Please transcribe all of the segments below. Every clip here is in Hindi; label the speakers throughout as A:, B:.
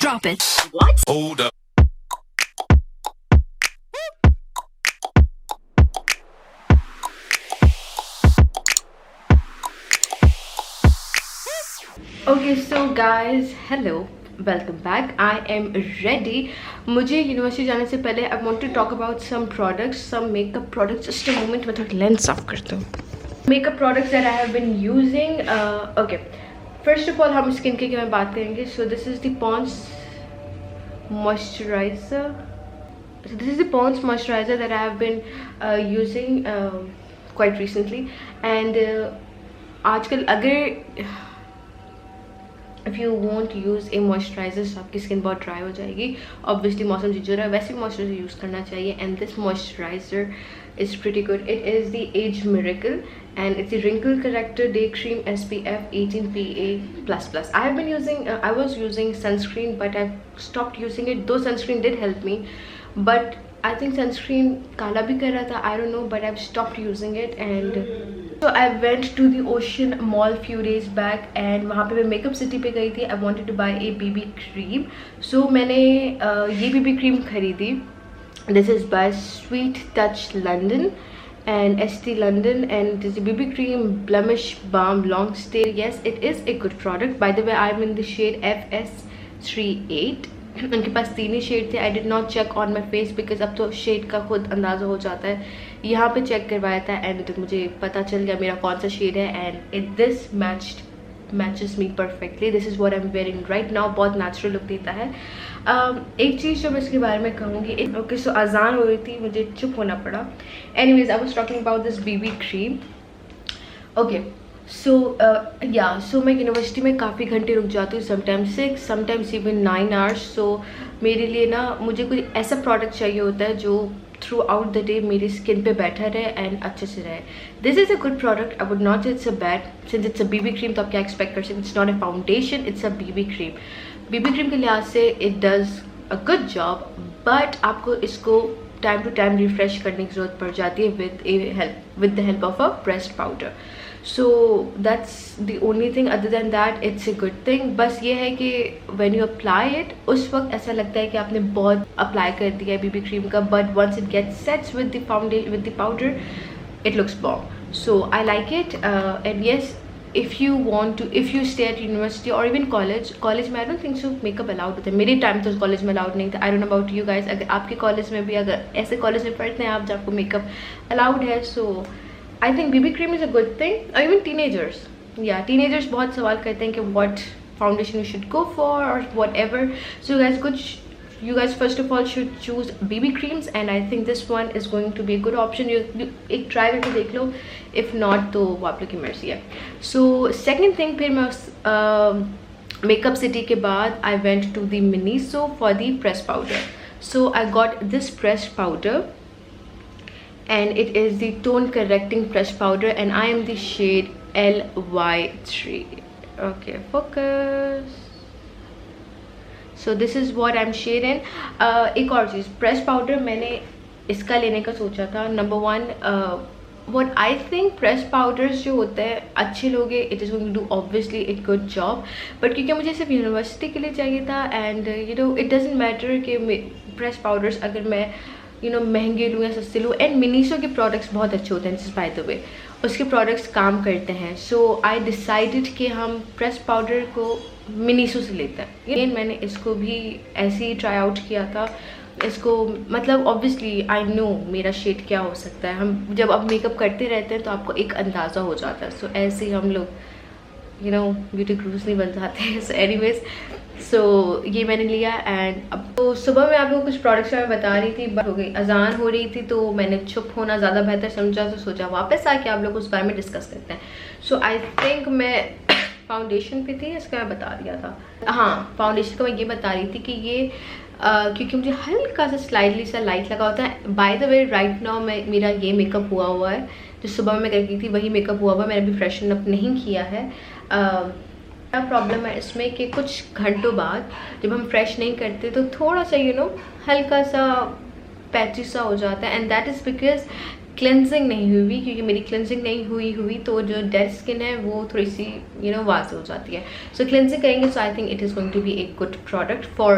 A: Drop it. What?
B: Hold up.
C: Okay, so guys, hello, welcome back. I am ready. मुझे यूनिवर्सिटी जाने से पहले I want to talk about some products, some makeup products. Just a moment, मैं थोड़ा लेंस साफ करता हूँ. Makeup products that I have been using. Okay, first of all हम स्किन के में बात करेंगे. So this is the Pond's moisturizer. So this is the Pond's moisturizer that I have been using quite recently. And आजकल अगर if you won't use a moisturizer so आपकी स्किन बहुत ड्राई हो जाएगी. Obviously मौसम जो रहा है वैसे मॉइस्चराइजर यूज़ करना चाहिए. And this moisturizer is pretty good. It is the Age Miracle and it's the wrinkle corrector day cream SPF 18 PA++. I have been using I was using sunscreen but I've stopped using it, though sunscreen did help me, but I think sunscreen काला भी कर रहा था, I don't know, but I've stopped using it. And so I went to the Ocean Mall few days back and वहाँ पे मैं Makeup City पे गई थी. I wanted to buy a BB cream. So मैंने ये BB cream खरीदी. This is by Sweet Touch London and ST London, and this is BB cream blemish balm long stay. Yes, it is a good product. By the way, I'm in the shade FS38. उनके पास तीन ही शेड थे. I did not check on my face because अब तो शेड का खुद अंदाज़ा हो जाता है. यहाँ पे चेक करवाया था एंड मुझे पता चल गया मेरा कौन सा शेड है. And it this matches me perfectly. This is what I am wearing right now. बहुत नेचुरल लुक देता है. एक चीज़ जो मैं इसके बारे में कहूँगी. ओके, सो अजान हो रही थी, मुझे चुप होना पड़ा. Anyways, I was talking about this BB cream. Okay, so मैं यूनिवर्सिटी में काफ़ी घंटे रुक जाती हूँ. Sometimes 6, sometimes even 9 hours. So मेरे लिए ना मुझे कोई ऐसा प्रोडक्ट चाहिए होता है जो थ्रू आउट द डे मेरी स्किन पे बैठा रहे एंड अच्छे से रहे. This is a good product. I would not say it's a bad, since it's a BB cream तो आप क्या एक्सपेक्ट कर सकते. It's not a foundation, it's a BB cream. BB cream के लिहाज से it does a good job, but आपको इसको टाइम टू टाइम रिफ्रेश करने की ज़रूरत पड़ जाती है with the help of a pressed powder. So that's the only thing. Other than that it's a good thing. बस ये है कि व्हेन यू अप्लाई इट उस वक्त ऐसा लगता है कि आपने बहुत अप्लाई कर दिया है बीबी क्रीम का, but once it gets sets with the foundation with the powder it looks bomb. So I like it. And yes, if you stay at university or even college में I don't think so makeup allowed होता है. मेरे टाइम तो कॉलेज में अलाउड नहीं था. I don't know about you guys. अगर आपके कॉलेज में भी अगर ऐसे कॉलेज में पढ़ते हैं आप जब आपको मेकअप अलाउड है, सो I think BB cream is a good thing. Or even teenagers. Yeah, teenagers बहुत सवाल करते हैं कि what foundation you should go for or whatever. So you guys first of all should choose BB creams, and I think this one is going to be a good option. You एक try करके देख लो. If not तो वो आप लोग की मर्जी है. So second thing, फिर मैं उस Makeup City के बाद I went to the Miniso for the pressed powder. So I got this pressed powder. And it is the tone correcting pressed powder and I am the shade LY3. Okay, focus. So this is what I'm shade in. एक और चीज़, pressed powder मैंने इसका लेने का सोचा था. Number one, what I think pressed powders जो होते हैं अच्छे लोग हैं, it is going to do obviously a good job, but क्योंकि मुझे सिर्फ यूनिवर्सिटी के लिए चाहिए था and you know it doesn't matter कि pressed powders अगर मैं महंगे लूँ या सस्ते लूँ. एंड मिनीसो के प्रोडक्ट्स बहुत अच्छे होते हैं. जस्ट बाय द वे उसके प्रोडक्ट्स काम करते हैं. सो आई डिसाइडेड कि हम प्रेस पाउडर को मिनीसो से लेते हैं. ये मैंने इसको भी ऐसे ही ट्राई आउट किया था. इसको मतलब ऑब्वियसली आई नो मेरा शेड क्या हो सकता है. हम जब अब मेकअप करते रहते हैं तो आपको एक अंदाज़ा हो जाता है. सो ऐसे ही हम लोग ब्यूटी ग्रूज नहीं बन जाते हैं. सो एनीवेज, सो ये मैंने लिया. एंड अब तो सुबह में आप लोगों को कुछ प्रोडक्ट्स मैं बता रही थी, बट हो गई अजान हो रही थी तो मैंने चुप होना ज़्यादा बेहतर समझा. तो सोचा वापस आके आप लोग उस बारे में डिस्कस करते हैं. सो आई थिंक मैं फाउंडेशन पे थी, इसका मैं बता दिया था. हाँ, फाउंडेशन का मैं ये बता रही थी कि ये क्योंकि मुझे हल्का सा स्लाइडली सा लाइट लगा होता है. By the way right now मेरा ये मेकअप हुआ है जो सुबह में करती थी, वही मेकअप हुआ है. मैंने अभी फ्रेशन अप नहीं किया है. क्या प्रॉब्लम है इसमें कि कुछ घंटों बाद जब हम फ्रेश नहीं करते तो थोड़ा सा हल्का सा पैची सा हो जाता है. And that is because cleansing नहीं हुई, क्योंकि मेरी क्लेंजिंग नहीं हुई तो जो डेड स्किन है वो थोड़ी सी वाज हो जाती है. सो क्लेंजिंग करेंगे, so I think it is going to be a good product for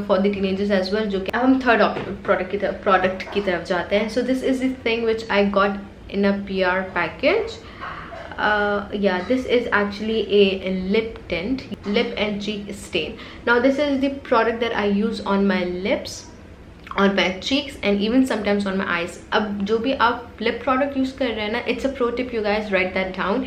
C: for the teenagers as well. जो कि अब हम थर्ड प्रोडक्ट की तरफ जाते हैं. So this is the thing which I got in a PR package. Yeah, this is actually a lip tint, lip and cheek stain. Now this is the product that I use on my lips, on my cheeks and even sometimes on my eyes. अब जो भी आप lip product use कर रहे हैं ना, it's a pro tip, you guys write that down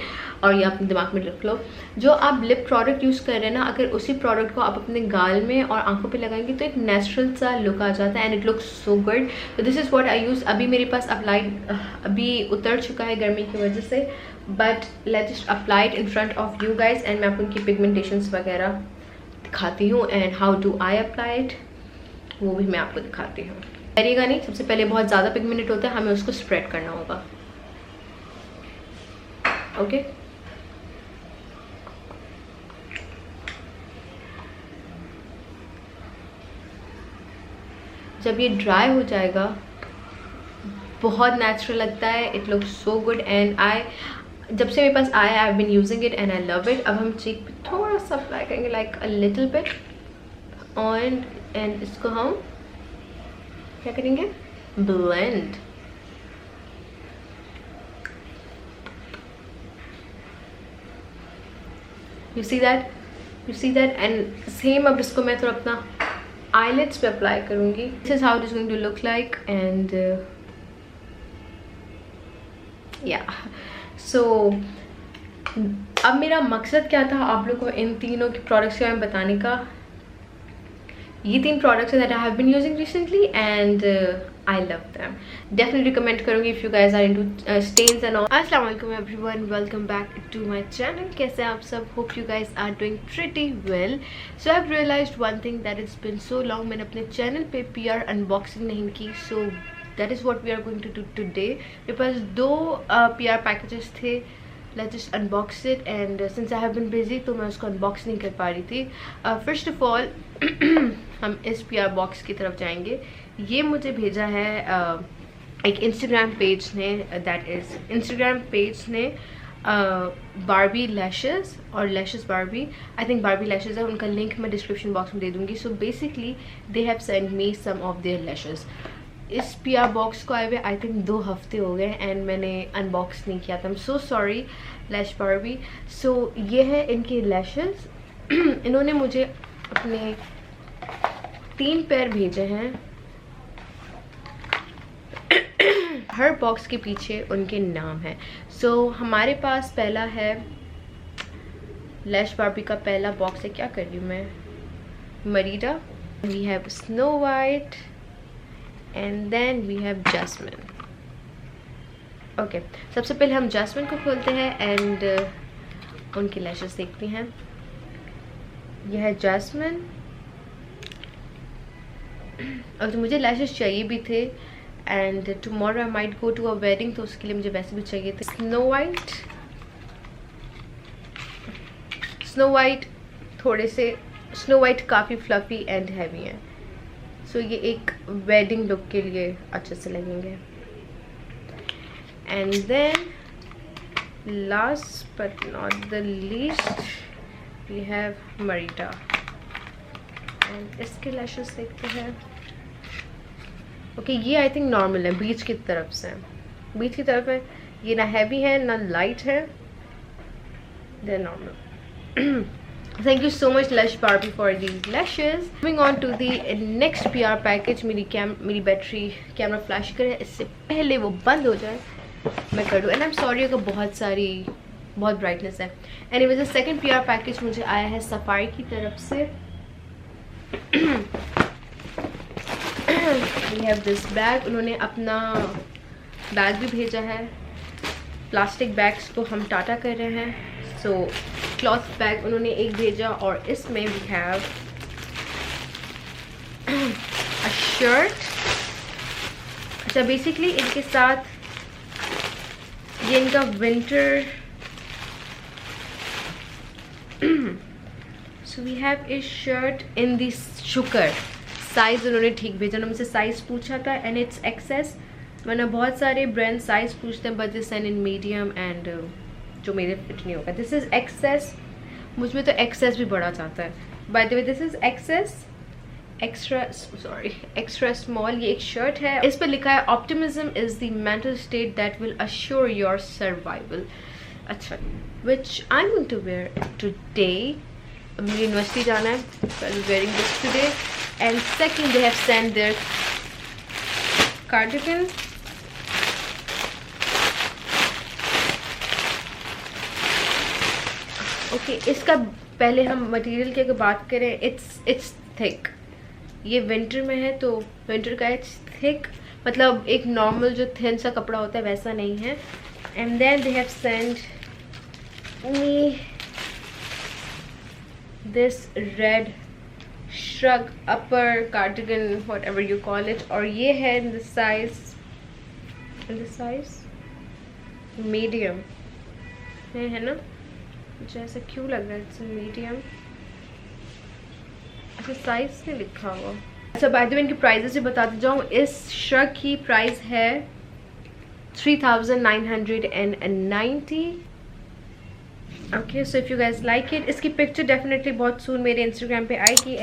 C: और ये अपने दिमाग में रख लो. जो आप लिप प्रोडक्ट यूज़ कर रहे हैं ना, अगर उसी प्रोडक्ट को आप अपने गाल में और आंखों पे लगाएंगे तो एक नेचुरल सा लुक आ जाता है and it looks so good. तो this is what I use. अभी मेरे पास अभी उतर चुका है गर्मी की वजह से, but let just apply it in front of you guys and मैं आपको उनकी पिगमेंटेशंस वगैरह दिखाती हूँ and how do I apply it, वो भी मैं आपको दिखाती हूँ. करिएगा नहीं, सबसे पहले बहुत ज़्यादा पिगमेंटेड होता है, हमें उसको स्प्रेड करना होगा. ओके जब ये ड्राई हो जाएगा बहुत नेचुरल लगता है. It looks so good and जब से मेरे पास आया I have been using it and I love it. अब हम चीक पे थोड़ा सा अप्लाई करेंगे, like a little bit on, and इसको हम क्या करेंगे, blend. You see that and same. अब इसको मैं थोड़ा अपना eyelids पे अप्लाई करूँगी. This is how it is going to look like and yeah. So अब मेरा मकसद क्या था आप लोग को इन तीनों के प्रोडक्ट्स के बारे में बताने का. ये 3 products that I have been using recently and I love them. Definitely recommend करूँगी if you guys are into stains and all. Assalamualaikum everyone, welcome back to my channel. कैसे आप सब? Hope you guys are doing pretty well. So I've realized one thing that it's been so long. मैंने अपने channel पे PR unboxing नहीं की, so that is what we are going to do today. मेरे पास 2 PR packages थे. Let's just unbox it and since I have been busy तो मैं उसको unbox नहीं कर पा रही थी. First of all हम इस PR box की तरफ जाएंगे. ये मुझे भेजा है एक Instagram page ने, that is Instagram page ने Barbie lashes और lashes Barbie, I think Barbie lashes है. उनका link मैं description box में दे दूँगी. So basically they have sent me some of their lashes. इस PR बॉक्स को आए हुए आई थिंक 2 हफ्ते हो गए एंड मैंने अनबॉक्स नहीं किया था. I am so sorry lash Barbie. So ये है इनके लैशेस. इन्होंने मुझे अपने 3 पेयर भेजे हैं. हर बॉक्स के पीछे उनके नाम है. सो हमारे पास पहला है लैश बार्बी का पहला बॉक्स है. क्या कर रही हूँ मैं, Merida. We have Snow White and then we have Jasmine. Okay, सबसे पहले हम Jasmine को खोलते हैं and उनकी लैशेस देखते हैं. यह है Jasmine. और मुझे लैशेस चाहिए भी थे and tomorrow I might go to a wedding, तो उसके लिए मुझे वैसे भी चाहिए थे. Snow White थोड़े से Snow White काफ़ी फ्लफी एंड हैवी हैं. सो ये एक वेडिंग लुक के लिए अच्छे से लगेंगे. And then last but not the least we have Merida. And इसके लैशेस देखते हैं. ओके, ये आई थिंक नॉर्मल है, बीच की तरफ से, बीच की तरफ है. ये ना हैवी है ना लाइट है, they are normal. Thank you so much Lush Barbie for these lashes. Moving on to the next PR package. मेरी बैटरी कैमरा फ्लैश करे, इससे पहले वो बंद हो जाए मैं कर दूँ. एंड आई एम सॉरी अगर बहुत ब्राइटनेस है. एनीवेज सेकंड PR पैकेज मुझे आया है सफारी की तरफ से. We have this bag. उन्होंने अपना बैग भी भेजा है. प्लास्टिक बैग्स को हम टाटा कर रहे हैं. सो क्लॉथ बैग उन्होंने एक भेजा और इसमें वी हैव अ शर्ट. अच्छा, बेसिकली इनके साथ ये इनका winter. So we have a shirt in this sugar size. उन्होंने ठीक भेजा. उन्होंने मुझसे साइज पूछा था एंड इट्स एक्सेस. वरना बहुत सारे ब्रांड साइज पूछते हैं, but this and in medium and जो मेरे फिट नहीं होगा. This is XS. मुझ में तो एक्सेस भी बड़ा चाहता है. By the way this is XS extra small. ये एक शर्ट है, इस पर लिखा है optimism is the mental state that will assure your survival. अच्छा, which I am going to wear today. मुझे यूनिवर्सिटी जाना है, so I'll be wearing this today. And second, they have sent their cardigan. Okay, इसका पहले हम मटेरियल की अगर बात करें, it's thick. ये विंटर में है तो विंटर का it's thick, मतलब एक नॉर्मल जो थिन सा कपड़ा होता है वैसा नहीं है. And then they have sent me this red shrug upper cardigan, whatever you call it, और ये है in the size medium है ना. मुझे ऐसा क्यों लग रहा है it's medium. अच्छा, साइज नहीं लिखा हुआ. अच्छा, बाय द वे इनकी प्राइजेस भी बताती जाऊँ. इस श्रग की प्राइस है 3990. Okay, so if you guys like it, इसकी पिक्चर डेफिनेटली बहुत सून मेरे इंस्टाग्राम पे आएगी.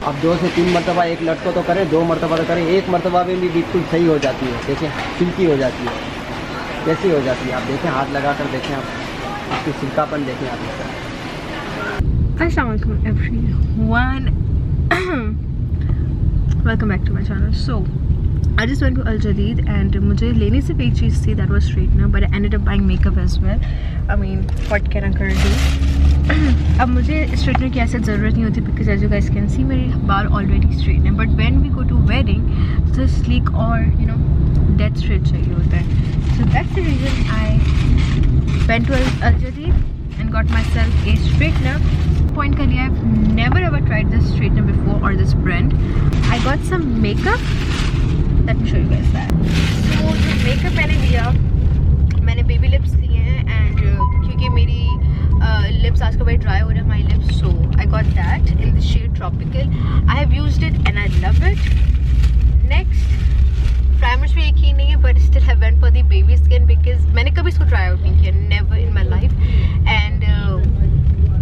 A: अब 2 से 3 मरतबा एक लटको तो करें, 2 मरतबा तो करें, 1 मरतबा में भी बिल्कुल सही हो जाती है. देखें, सिल्की हो जाती है. कैसी हो जाती है आप देखें, हाथ लगा कर देखें, आप इसकी सिल्कापन देखें आप इसका.
C: अस्सलाम वालेकुम everyone, welcome back to my channel. So I just went to Al Jadid and मुझे लेनी सिर्फ एक चीज़ थी, that was straightener, but I ended up buying makeup as well. I mean, what can I do? अब मुझे straightener की ऐसे ज़रूरत नहीं होती because as you guys can see मेरे बाल already straight हैं. But when we go to wedding, तो sleek और dead straight चाहिए होता है. So that's the reason I went to Al Jadid and got myself a straightener. Point कर लिया, I've never ever tried this straightener before or this brand. I got some makeup. Let me show you guys that. So जो मेकअप मैंने लिया, मैंने बेबी लिप्स लिए हैं एंड क्योंकि मेरी लिप्स आजकल very dry हो रहे हैं, my lips, so I got that in the shade Tropical. I have used it and I love it. Next, primers भी एक ही नहीं है, but still I went for the baby skin because मैंने कभी इसको try out नहीं किया, never in my life, and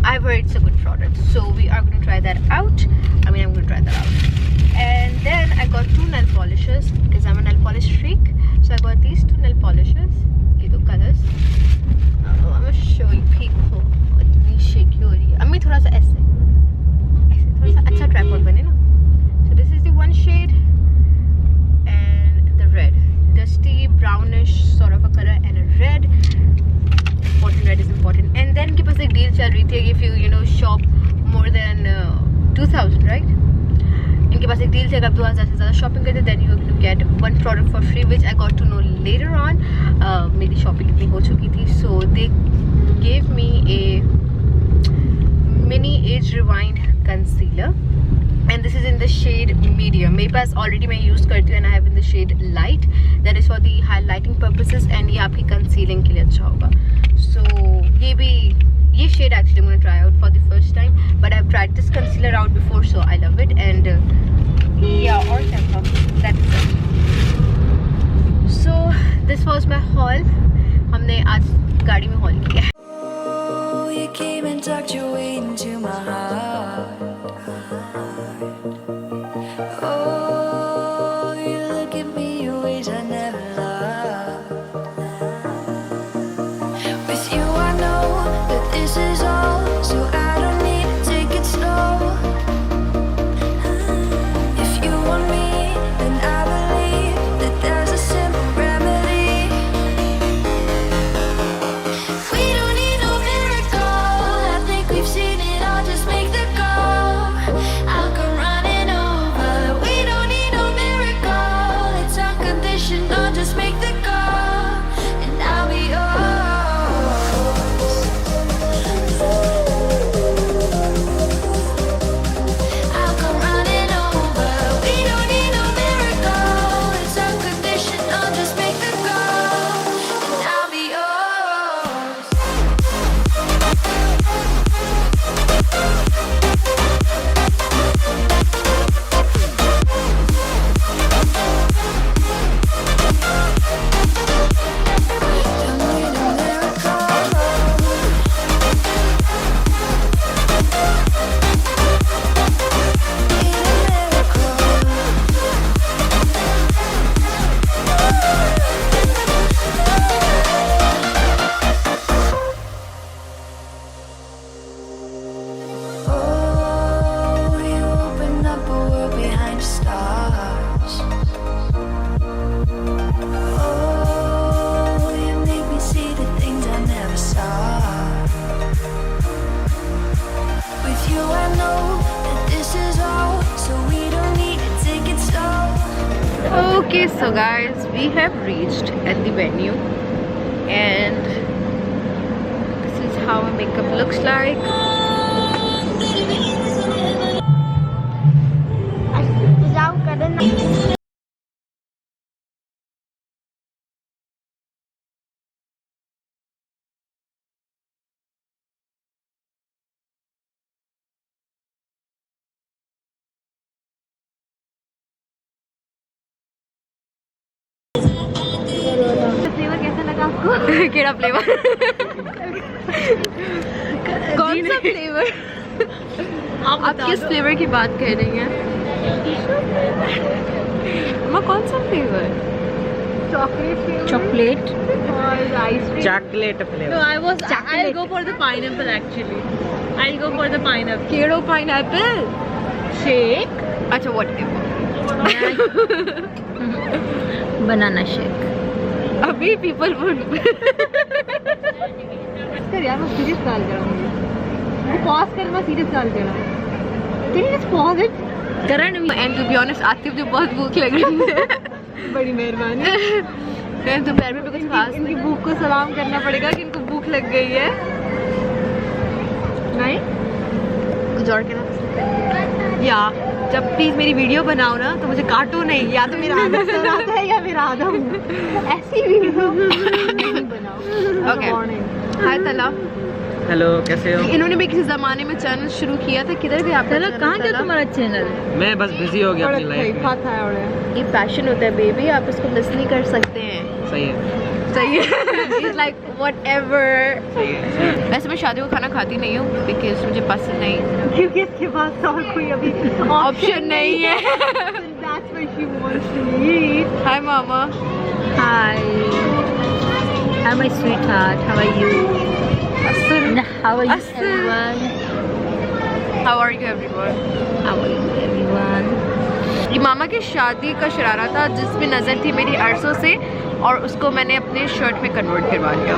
C: I've heard it's a good product, so we are going to try that out. I'm going to try that out. And then I got 2 nail polishes because I'm a nail polish freak. So I got these 2 nail polishes. ये 2 colors. I'm gonna show you people. इतनी shaky हो रही है. अम्मी थोड़ा सा ऐसे थोड़ा सा अच्छा tripod बने ना. So this is the one shade and the red, dusty brownish sort of a color and a red. Important, red is important. And then इनके पास एक deal चल रही थी, if you shop more than 2000, right? इनके पास एक डील थे, अगर आप 2000 से ज़्यादा शॉपिंग करते then you will get 1 product for free, which I got to know later on. मेरी शॉपिंग इतनी हो चुकी थी, so they gave me a mini age rewind concealer and this is in the shade medium. मेरे पास ऑलरेडी मैं यूज़ करती हूँ and I have in the shade light, that is for the highlighting purposes and ये आपकी कंसीलिंग के लिए अच्छा होगा. सो ये shade actually I'm going to try out for the first time, but I've tried this concealer out before, so I love it. And yeah, or temper, that's it. So this was my haul. हमने आज गाड़ी में haul किया. You came and tucked your way into my heart. Oh, you look at me in ways I never loved. With you I know that this is all, so I don't need to take it slow. If you want me, then I believe that there's a simple remedy. We don't need no miracle, I think we've seen it all, just make the call. I'll come running over. We don't need no miracle, it's unconditional, just make the call and I'll be yours. Okay, so guys, we have reached at the venue, and this is how my makeup looks like.
B: Flavour कैसा लगा आपको?
C: केड़ा फ्लेवर? कौन सा फ्लेवर? आप किस फ्लेवर की बात कर रही हैं? अम्मा कौन सा फ्लेवर?
B: चॉकलेट
D: और ice cream.
A: Chocolate
D: No,
A: flavour.
D: I'll go for the pineapple actually. I'll go for the pineapple.
C: केड़ो पाइनएप्पल?
D: Shake.
C: अच्छा whatever.
B: Banana shake.
C: अभी people would
D: कर यार मैं सीरियस कॉल कर रहा हूँ. वो पॉज कर मैं सीरियस कॉल कर रहा हूँ. Can you just pause it?
C: Karan and to be honest Atif जो बहुत भूख लग रही है.
D: बड़ी मेहरबानी.
C: मैं दोपहर में भी कुछ खास
D: इनकी भूख को सलाम करना पड़ेगा कि इनको भूख लग गई है. नहीं?
C: कुछ और कहना?
D: या जब प्लीज मेरी वीडियो बनाओ ना तो मुझे काटो नहीं. या तो मेरा आधा सर आता है या मेरा आधा हूँ. ऐसी वीडियो नहीं बनाओ.
C: Okay.
D: Warning.
C: हाय तला.
A: हेलो, कैसे हो?
C: इन्होंने भी किसी जमाने में चैनल शुरू किया था. किधर भी आप
B: चलो कहाँ गया तुम्हारा चैनल?
A: मैं बस बिजी हो गया अपनी लाइफ में.
D: खाता है और
C: ये पैशन होता है बेबी, आप इसको मिस नहीं कर सकते हैं.
A: सही है.
C: सही है. It's like whatever.
A: सही है.
C: वैसे मैं शादी को खाना खाती नहीं हूँ बिकॉज मुझे पसंद नहीं.
D: क्योंकि इसके पास और कोई अभी
C: ऑप्शन नहीं है.
D: That's why she wants to eat.
C: Hi mama.
B: Hi. Hi my sweetheart. How are you? How are you
C: Asal.
B: everyone?
C: How are you everyone?
B: How are you everyone?
C: ये मामा की शादी का शरारा था जिसमें नज़र थी मेरी अरसों से, और उसको मैंने अपने शर्ट में कन्वर्ट करवा लिया.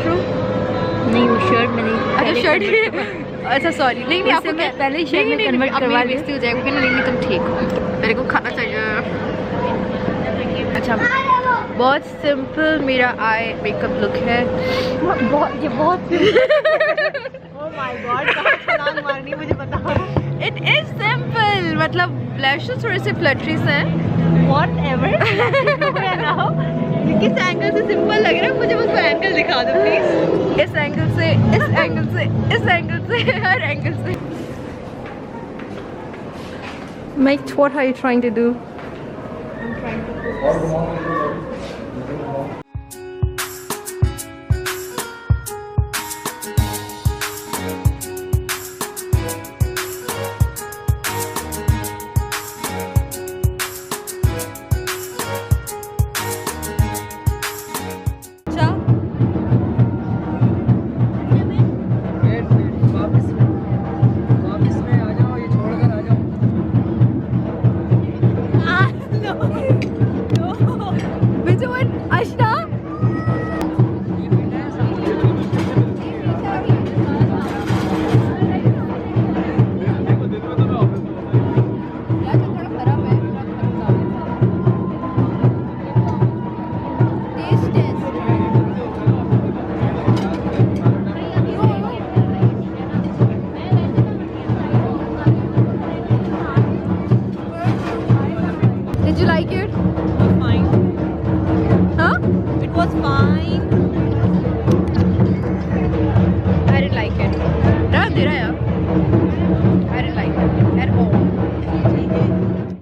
C: ट्रू?
B: नहीं वो शर्ट में नहीं.
C: अच्छा
B: पहले
C: शर्ट
B: convert करवा-
C: अच्छा सॉरी. नहीं
B: उससे
C: आपको
B: मैं
C: क्या-
B: पहले ही शर्ट में
C: नहीं,
B: convert
C: अब
B: करवा
C: मेरी
B: ली.
C: बेइज्जती हो जाएगी. कहना नहीं तुम ठीक हो, मेरे को खाना चाहिए. अच्छा बहुत सिंपल मेरा आई मेकअप लुक है.
D: ये बहुत Oh my God, कहाँ छलांग मारनी मुझे बताओ.
C: इट इज सिंपल, मतलब ब्लैशेस थोड़े से फ्लटरीज हैं.
D: Whatever. now. किस एंगल से सिंपल लग रहा है मुझे उसको एंगल दिखा दो प्लीज.
C: इस एंगल से, इस एंगल से, इस एंगल से, हर एंगल से. Mate, what are you trying to do?
A: वापस में आ जाओ, ये छोड़कर आ जाओ.
C: Which one? Ashna? Did you like it?
D: Fine.
C: Huh?
D: It was fine.